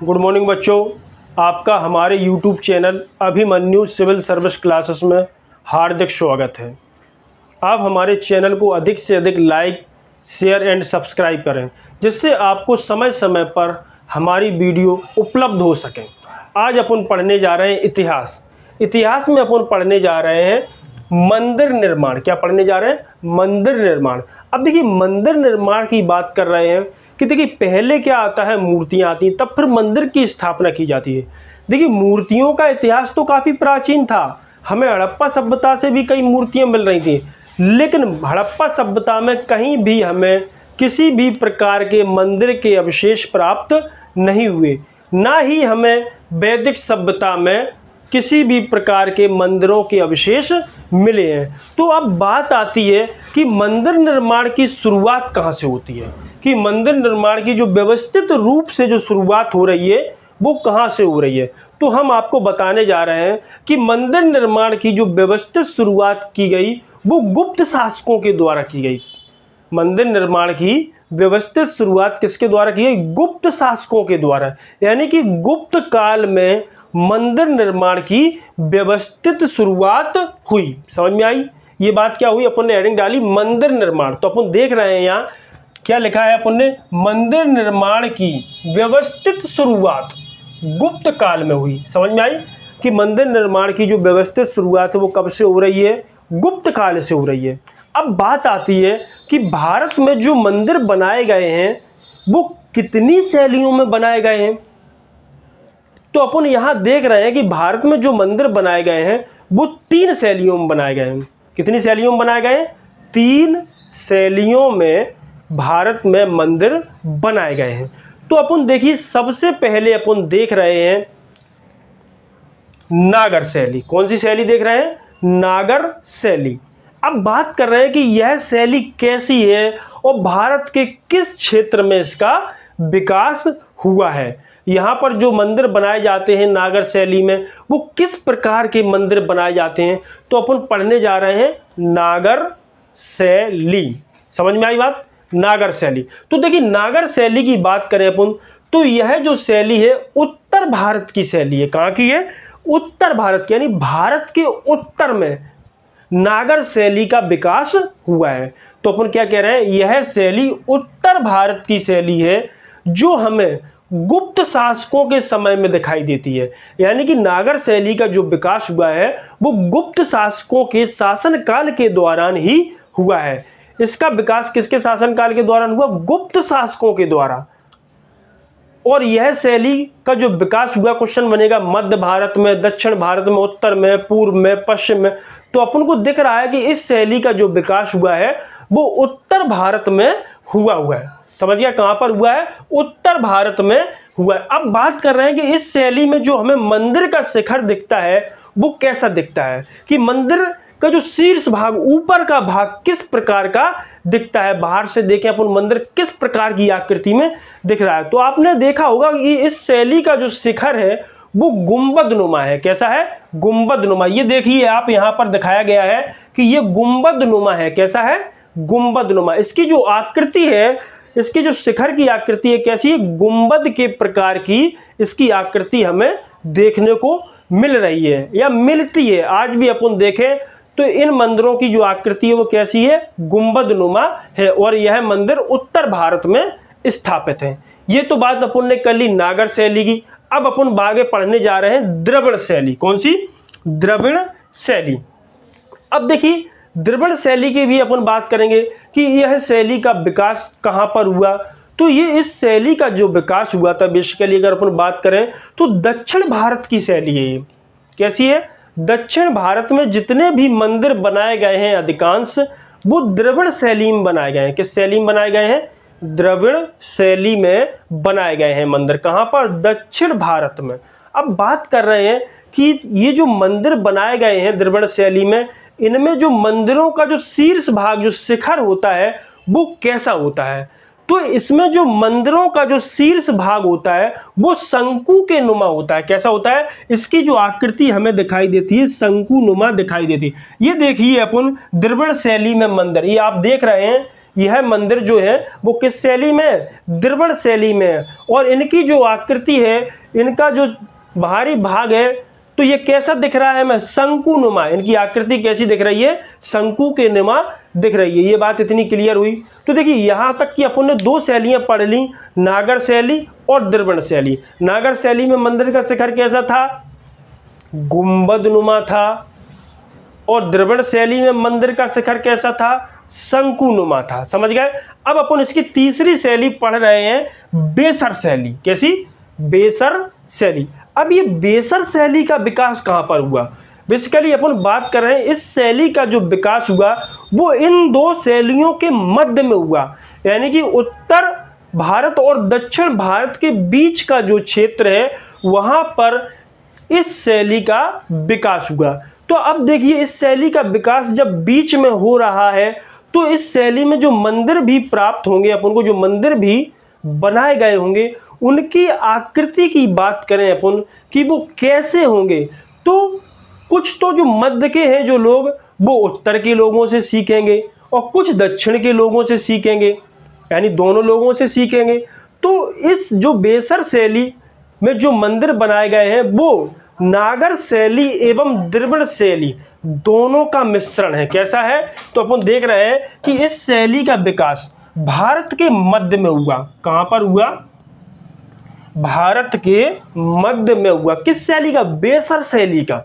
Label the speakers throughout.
Speaker 1: Good morning बच्चों, आपका हमारे YouTube channel Abhimanyu civil services classes में हार्दिक स्वागत है। आप हमारे चैनल को अधिक से अधिक लाइक, शेयर एंड सब्सक्राइब करें, जिससे आपको समय समय पर हमारी वीडियो उपलब्ध हो सकें। आज अपन पढ़ने जा रहे हैं इतिहास में अपन पढ़ने जा रहे हैं मंदिर निर्माण। क्या पढ़ने जा रहे हैं? मंदिर निर्माण। अब देखिए, मंदिर निर्माण की बात कर रहे हैं कि देखिए पहले क्या आता है, मूर्तियाँ आती हैं, तब फिर मंदिर की स्थापना की जाती है। देखिए मूर्तियों का इतिहास तो काफ़ी प्राचीन था। हमें हड़प्पा सभ्यता से भी कई मूर्तियाँ मिल रही थी, लेकिन हड़प्पा सभ्यता में कहीं भी हमें किसी भी प्रकार के मंदिर के अवशेष प्राप्त नहीं हुए, ना ही हमें वैदिक सभ्यता में किसी भी प्रकार के मंदिरों के अवशेष मिले हैं। तो अब बात आती है कि मंदिर निर्माण की शुरुआत कहाँ से होती है, कि मंदिर निर्माण की जो व्यवस्थित रूप से जो शुरुआत हो रही है वो कहाँ से हो रही है। तो हम आपको बताने जा रहे हैं कि मंदिर निर्माण की जो व्यवस्थित शुरुआत की गई वो गुप्त शासकों के द्वारा की गई। मंदिर निर्माण की व्यवस्थित शुरुआत किसके द्वारा की गई? गुप्त शासकों के द्वारा। यानी कि गुप्त काल में मंदिर निर्माण की व्यवस्थित शुरुआत हुई। समझ में आई ये बात? क्या हुई? अपन ने हेडिंग डाली मंदिर निर्माण। तो अपन देख रहे हैं यहाँ क्या लिखा है अपन ने, मंदिर निर्माण की व्यवस्थित शुरुआत गुप्त काल में हुई। समझ में आई कि मंदिर निर्माण की जो व्यवस्थित शुरुआत है वो कब से हो रही है? गुप्त काल से हो रही है। अब बात आती है कि भारत में जो मंदिर बनाए गए हैं वो कितनी शैलियों में बनाए गए हैं। तो अपन यहाँ देख रहे हैं कि भारत में जो मंदिर बनाए गए हैं वो 3 शैलियों में बनाए गए हैं। कितनी शैलियों में बनाए गए हैं? 3 शैलियों में भारत में मंदिर बनाए गए हैं। तो अपन देखिए, सबसे पहले अपन देख रहे हैं नागर शैली। कौन सी शैली देख रहे हैं? नागर शैली। अब बात कर रहे हैं कि यह शैली कैसी है और भारत के किस क्षेत्र में इसका विकास हुआ है। यहाँ पर जो मंदिर बनाए जाते हैं नागर शैली में, वो किस प्रकार के मंदिर बनाए जाते हैं। तो अपन पढ़ने जा रहे हैं नागर शैली। समझ में आई बात? नागर शैली। तो देखिए, नागर शैली की बात करें अपन तो यह जो शैली है उत्तर भारत की शैली है। कहाँ की है? उत्तर भारत की, यानी भारत के उत्तर में नागर शैली का विकास हुआ है। तो अपन क्या कह रहे हैं? यह शैली उत्तर भारत की शैली है जो हमें गुप्त शासकों के समय में दिखाई देती है। यानी कि नागर शैली का जो विकास हुआ है वो गुप्त शासकों के शासनकाल के दौरान ही हुआ है। इसका विकास किसके शासनकाल के दौरान हुआ? गुप्त शासकों के द्वारा। और यह शैली का जो विकास हुआ, क्वेश्चन बनेगा मध्य भारत में, दक्षिण भारत में, उत्तर में, पूर्व में, पश्चिम में। तो अपन को दिख रहा है कि इस शैली का जो विकास हुआ है वो उत्तर भारत में हुआ है। समझ गया? कहां पर हुआ है? उत्तर भारत में हुआ है। अब बात कर रहे हैं कि इस शैली में जो हमें मंदिर का शिखर दिखता है वो कैसा दिखता है, कि मंदिर का जो शीर्ष भाग, ऊपर का भाग किस प्रकार का दिखता है। बाहर से देखें अपन मंदिर किस प्रकार की आकृति में दिख रहा है। तो आपने देखा होगा कि इस शैली का जो शिखर है वो गुंबद नुमा है। कैसा है? गुंबद नुमा। ये देखिए, आप यहाँ पर दिखाया गया है कि ये गुंबद नुमा है। कैसा है? गुंबद नुमा। इसकी जो आकृति है, इसकी जो शिखर की आकृति है कैसी है? गुंबद के प्रकार की इसकी आकृति हमें देखने को मिल रही है या मिलती है। आज भी अपन देखें तो इन मंदिरों की जो आकृति है वो कैसी है? गुंबद नुमा है। और यह मंदिर उत्तर भारत में स्थापित है। ये तो बात अपन ने कर ली नागर शैली की। अब अपन आगे पढ़ने जा रहे हैं द्रविड़ शैली। कौन सी? द्रविड़ शैली। अब देखिए, द्रविड़ शैली की भी अपन बात करेंगे कि यह शैली का विकास कहाँ पर हुआ। तो ये इस शैली का जो विकास हुआ था बेसिकली अगर अपन बात करें तो दक्षिण भारत की शैली है। ये कैसी है? दक्षिण भारत में जितने भी मंदिर बनाए गए हैं अधिकांश वो द्रविड़ शैली में बनाए गए हैं। किस शैली में बनाए गए हैं? द्रविड़ शैली में बनाए गए हैं मंदिर। कहाँ पर? दक्षिण भारत में। अब बात कर रहे हैं कि ये जो मंदिर बनाए गए हैं द्रविड़ शैली में, इनमें जो मंदिरों का जो शीर्ष भाग, जो शिखर होता है वो कैसा होता है। तो इसमें जो मंदिरों का जो शीर्ष भाग होता है वो शंकु के नुमा होता है। कैसा होता है? इसकी जो आकृति हमें दिखाई देती है शंकु नुमा दिखाई देती है। ये देखिए अपन द्रविड़ शैली में मंदिर, ये आप देख रहे हैं यह मंदिर जो है वो किस शैली में है? द्रविड़ शैली में है। और इनकी जो आकृति है, इनका जो बाहरी भाग है, तो ये कैसा दिख रहा है? मैं शंकुनुमा। इनकी आकृति कैसी दिख रही है? शंकु के नुमा दिख रही है। ये बात इतनी क्लियर हुई। तो देखिए यहाँ तक कि अपन ने दो शैलियाँ पढ़ ली, नागर शैली और द्रविड़ शैली। नागर शैली में मंदिर का शिखर कैसा था? गुंबदनुमा था। और द्रविड़ शैली में मंदिर का शिखर कैसा था? शंकुनुमा था। समझ गए? अब अपन इसकी तीसरी शैली पढ़ रहे हैं, बेसर शैली। कैसी? बेसर शैली। अब ये बेसर शैली का विकास कहाँ पर हुआ? बेसिकली अपन बात कर रहे हैं इस शैली का जो विकास हुआ वो इन दो शैलियों के मध्य में हुआ, यानी कि उत्तर भारत और दक्षिण भारत के बीच का जो क्षेत्र है वहाँ पर इस शैली का विकास हुआ। तो अब देखिए इस शैली का विकास जब बीच में हो रहा है तो इस शैली में जो मंदिर भी प्राप्त होंगे अपन को, जो मंदिर भी बनाए गए होंगे, उनकी आकृति की बात करें अपन कि वो कैसे होंगे, तो कुछ तो जो मध्य के हैं जो लोग, वो उत्तर के लोगों से सीखेंगे और कुछ दक्षिण के लोगों से सीखेंगे, यानी दोनों लोगों से सीखेंगे। तो इस जो बेसर शैली में जो मंदिर बनाए गए हैं वो नागर शैली एवं द्रविड़ शैली दोनों का मिश्रण है। कैसा है? तो अपन देख रहे हैं कि इस शैली का विकास भारत के मध्य में हुआ। कहाँ पर हुआ? भारत के मध्य में हुआ। किस शैली का? बेसर शैली का।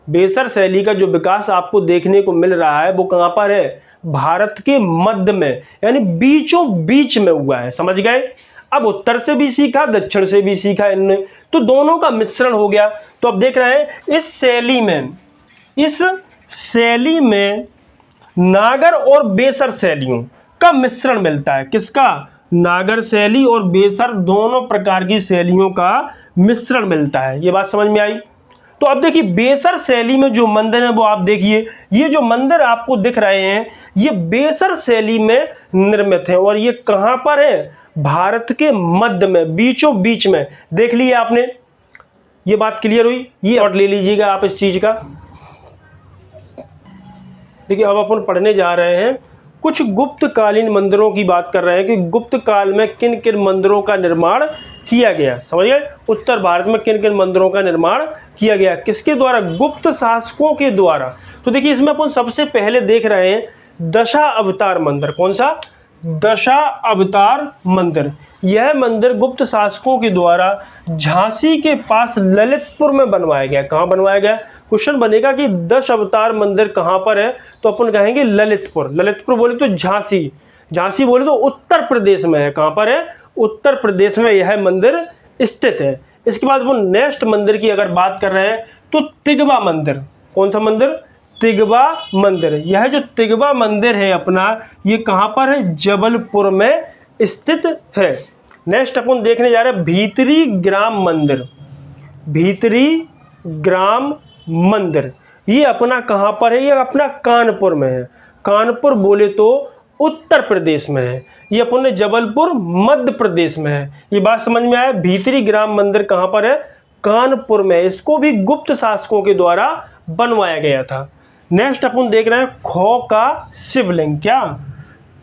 Speaker 1: बेसर शैली का जो विकास आपको देखने को मिल रहा है वो कहाँ पर है? भारत के मध्य में, यानी बीचों बीच में हुआ है। समझ गए? अब उत्तर से भी सीखा, दक्षिण से भी सीखा इनने, तो दोनों का मिश्रण हो गया। तो अब देख रहे हैं इस शैली में नागर और बेसर शैलियों का मिश्रण मिलता है। किसका? नागर शैली और बेसर दोनों प्रकार की शैलियों का मिश्रण मिलता है। ये बात समझ में आई? तो अब देखिए बेसर शैली में जो मंदिर है वो आप देखिए, ये जो मंदिर आपको दिख रहे हैं ये बेसर शैली में निर्मित है। और ये कहाँ पर है? भारत के मध्य में, बीचों बीच में। देख लिए आपने? ये बात क्लियर हुई? ये नोट ले लीजिएगा आप इस चीज का। देखिए अब अपन पढ़ने जा रहे हैं कुछ गुप्तकालीन मंदिरों की बात कर रहे हैं कि गुप्त काल में किन किन मंदिरों का निर्माण किया गया। समझिए उत्तर भारत में किन किन मंदिरों का निर्माण किया गया, किसके द्वारा? गुप्त शासकों के द्वारा। तो देखिए इसमें अपन सबसे पहले देख रहे हैं दशा अवतार मंदिर। कौन सा? दशा अवतार मंदिर। यह मंदिर गुप्त शासकों के द्वारा झांसी के पास ललितपुर में बनवाया गया। कहाँ बनवाया गया? क्वेश्चन बनेगा कि 10 अवतार मंदिर कहाँ पर है, तो अपन कहेंगे ललितपुर। ललितपुर बोले तो झांसी, झांसी बोले तो उत्तर प्रदेश में है। कहाँ पर है? उत्तर प्रदेश में यह मंदिर स्थित है। इसके बाद वो नेक्स्ट मंदिर की अगर बात कर रहे हैं तो तिगवा मंदिर। कौन सा मंदिर? तिगवा मंदिर। यह जो तिगवा मंदिर है अपना, ये कहाँ पर है? जबलपुर में स्थित है। नेक्स्ट अपन देखने जा रहे हैं भीतरी ग्राम मंदिर। भीतरी ग्राम मंदिर ये अपना कहाँ पर है? ये अपना कानपुर में है। कानपुर बोले तो उत्तर प्रदेश में है। ये अपन ने जबलपुर मध्य प्रदेश में है। ये बात समझ में आया? भीतरी ग्राम मंदिर कहाँ पर है? कानपुर में। इसको भी गुप्त शासकों के द्वारा बनवाया गया था। नेक्स्ट अपन देख रहे हैं खो का शिवलिंग। क्या?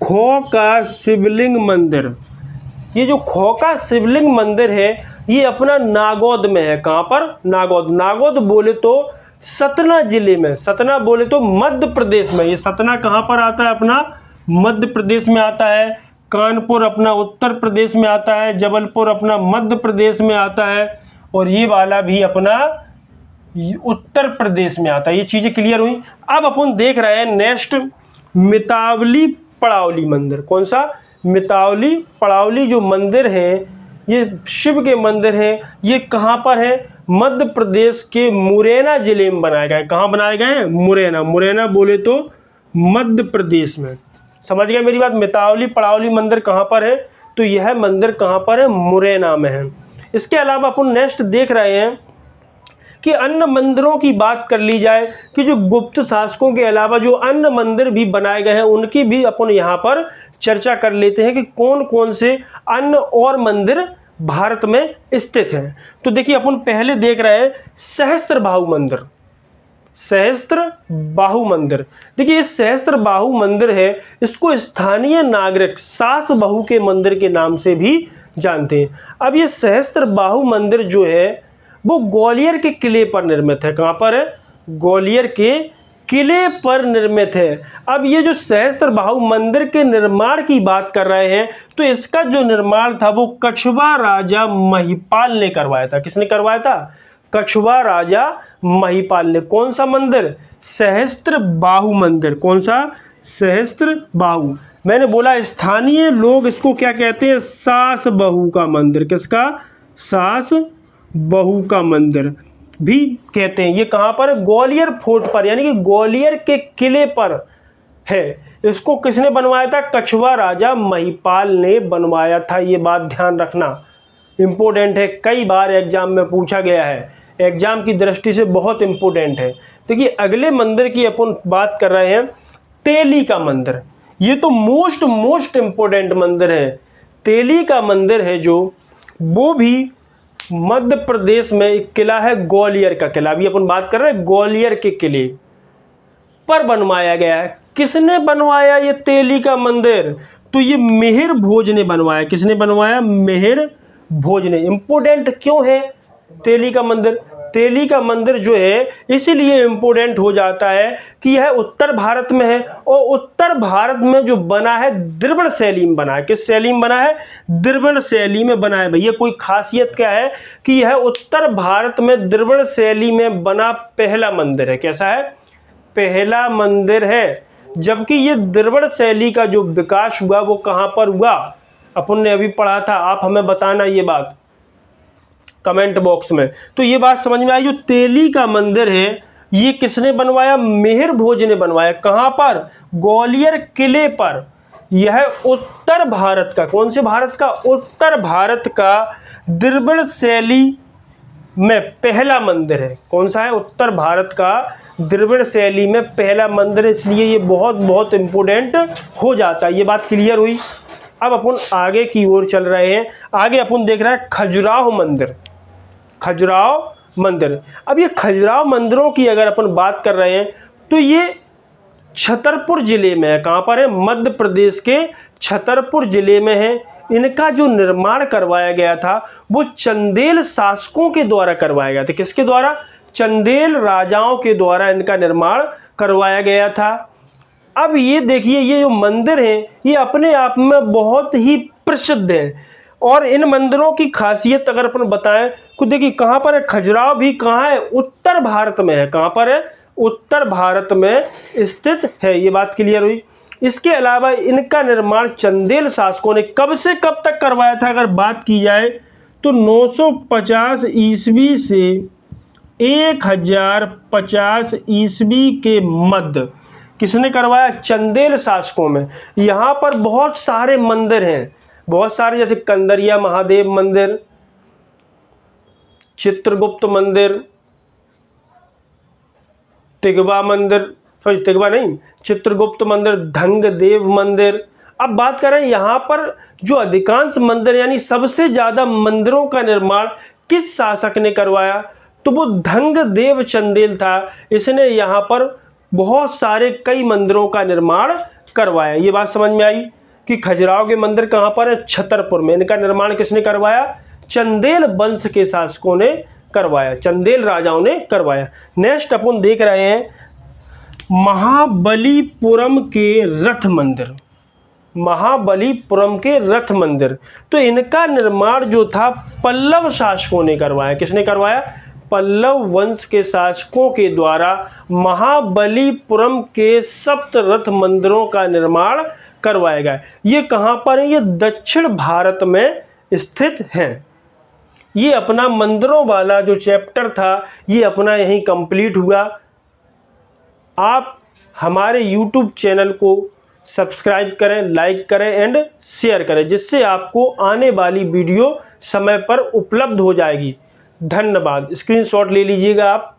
Speaker 1: खो का शिवलिंग मंदिर। ये जो खो का शिवलिंग मंदिर है ये अपना नागौद में है। कहाँ पर? नागौद। नागौद बोले तो सतना जिले में, सतना बोले तो मध्य प्रदेश में। ये सतना कहाँ पर आता है? अपना मध्य प्रदेश में आता है। कानपुर अपना उत्तर प्रदेश में आता है। जबलपुर अपना मध्य प्रदेश में आता है। और ये वाला भी अपना उत्तर प्रदेश में आता है। ये चीज़ें क्लियर हुई? अब अपन देख रहे हैं नेक्स्ट मितावली पड़ावली मंदिर। कौन सा? मितावली पड़ावली जो मंदिर है ये शिव के मंदिर हैं। ये कहाँ पर है? मध्य प्रदेश के मुरैना जिले में बनाए गए। कहाँ बनाए गए हैं? मुरैना। मुरैना बोले तो मध्य प्रदेश में। समझ गए मेरी बात? मितावली पड़ावली मंदिर कहाँ पर है? तो यह मंदिर कहाँ पर है? मुरैना में है। इसके अलावा अपन नेक्स्ट देख रहे हैं कि अन्य मंदिरों की बात कर ली जाए कि जो गुप्त शासकों के अलावा जो अन्य मंदिर भी बनाए गए हैं उनकी भी अपन यहाँ पर चर्चा कर लेते हैं कि कौन कौन से अन्य और मंदिर भारत में स्थित हैं। तो देखिए अपन पहले देख रहे हैं सहस्त्रबाहु मंदिर। सहस्त्र बाहु मंदिर। देखिए ये सहस्त्र बाहु मंदिर है, इसको स्थानीय नागरिक सास बहू के मंदिर के नाम से भी जानते हैं। अब ये सहस्त्र बाहु मंदिर जो है वो ग्वालियर के किले पर निर्मित है। कहाँ पर है? ग्वालियर के किले पर निर्मित है। अब ये जो सहस्त्र बाहु मंदिर के निर्माण की बात कर रहे हैं तो इसका जो निर्माण था वो कछवा राजा महिपाल ने करवाया था। किसने करवाया था? कछवा राजा महिपाल ने। कौन सा मंदिर? सहस्त्र बाहु मंदिर। कौन सा? सहस्त्र बाहु। मैंने बोला स्थानीय लोग इसको क्या कहते हैं? सास बहू का मंदिर। किसका? सास बहू का मंदिर भी कहते हैं। ये कहाँ पर है? ग्वालियर फोर्ट पर, यानी कि ग्वालियर के किले पर है। इसको किसने बनवाया था? कछवा राजा महिपाल ने बनवाया था। ये बात ध्यान रखना, इम्पोर्टेंट है, कई बार एग्जाम में पूछा गया है, एग्जाम की दृष्टि से बहुत इम्पोर्टेंट है। देखिए अगले मंदिर की अपन बात कर रहे हैं, तेली का मंदिर। ये तो मोस्ट इम्पोर्टेंट मंदिर है। तेली का मंदिर है जो, वो भी मध्य प्रदेश में एक किला है, ग्वालियर का किला। अभी अपन बात कर रहे हैं ग्वालियर के किले पर बनवाया गया है। किसने बनवाया ये तेली का मंदिर? तो ये मिहिर भोज ने बनवाया। किसने बनवाया? मिहिर भोज ने। इंपोर्टेंट क्यों है तेली का मंदिर? तेली का मंदिर जो है इसीलिए इम्पोर्टेंट हो जाता है कि यह उत्तर भारत में है, और उत्तर भारत में जो बना है द्रविड़ शैली में बना है। किस शैली में बना है? द्रविड़ शैली में बना है। भैया कोई खासियत क्या है कि यह उत्तर भारत में द्रविड़ शैली में बना पहला मंदिर है। कैसा है? पहला मंदिर है। जबकि ये द्रविड़ शैली का जो विकास हुआ वो कहाँ पर हुआ? अपन ने अभी पढ़ा था, आप हमें बताना ये बात कमेंट बॉक्स में। तो ये बात समझ में आई, जो तेली का मंदिर है ये किसने बनवाया? मिहिर भोज ने बनवाया। कहाँ पर? ग्वालियर किले पर। यह उत्तर भारत का, कौन से भारत का? उत्तर भारत का द्रविड़ शैली में पहला मंदिर है। कौन सा है? उत्तर भारत का द्रविड़ शैली में पहला मंदिर है, इसलिए ये बहुत इंपोर्टेंट हो जाता है। ये बात क्लियर हुई। अब अपन आगे की ओर चल रहे हैं। आगे अपन देख रहे हैं खजुराहो मंदिर। खजुराहो मंदिर। अब ये खजुराहो मंदिरों की अगर अपन बात कर रहे हैं तो ये छतरपुर जिले में है। कहाँ पर है? मध्य प्रदेश के छतरपुर जिले में है। इनका जो निर्माण करवाया गया था वो चंदेल शासकों के द्वारा करवाया गया था। किसके द्वारा? चंदेल राजाओं के द्वारा इनका निर्माण करवाया गया था। अब ये देखिए, ये जो मंदिर है ये अपने आप में बहुत ही प्रसिद्ध है, और इन मंदिरों की खासियत अगर अपन बताएं तो देखिए कहाँ पर है? खजुराहो भी कहाँ है? उत्तर भारत में है। कहाँ पर है? उत्तर भारत में स्थित है। ये बात क्लियर हुई। इसके अलावा इनका निर्माण चंदेल शासकों ने कब से कब तक करवाया था? अगर बात की जाए तो 950 ईस्वी से 1050 ईस्वी के मध्य किसने करवाया? चंदेल शासकों में। यहाँ पर बहुत सारे मंदिर हैं, बहुत सारे, जैसे कंदरिया महादेव मंदिर, चित्रगुप्त मंदिर, तिगवा मंदिर, सॉरी तिगवा नहीं, चित्रगुप्त मंदिर, धंगदेव मंदिर। अब बात करें यहाँ पर जो अधिकांश मंदिर यानी सबसे ज़्यादा मंदिरों का निर्माण किस शासक ने करवाया? तो वो धंगदेव चंदेल था। इसने यहाँ पर बहुत सारे कई मंदिरों का निर्माण करवाया। ये बात समझ में आई कि खजुराहो के मंदिर कहाँ पर है? छतरपुर में। इनका निर्माण किसने करवाया? चंदेल वंश के शासकों ने करवाया, चंदेल राजाओं ने करवाया। नेक्स्ट अपन देख रहे हैं महाबलीपुरम के रथ मंदिर। महाबलीपुरम के रथ मंदिर, तो इनका निर्माण जो था पल्लव शासकों ने करवाया। किसने करवाया? पल्लव वंश के शासकों के द्वारा महाबलीपुरम के सप्त रथ मंदिरों का निर्माण करवाया गया। ये कहाँ पर है? ये दक्षिण भारत में स्थित है। ये अपना मंदिरों वाला जो चैप्टर था ये अपना यहीं कंप्लीट हुआ। आप हमारे YouTube चैनल को सब्सक्राइब करें, लाइक करें एंड शेयर करें, जिससे आपको आने वाली वीडियो समय पर उपलब्ध हो जाएगी। धन्यवाद। स्क्रीनशॉट ले लीजिएगा आप।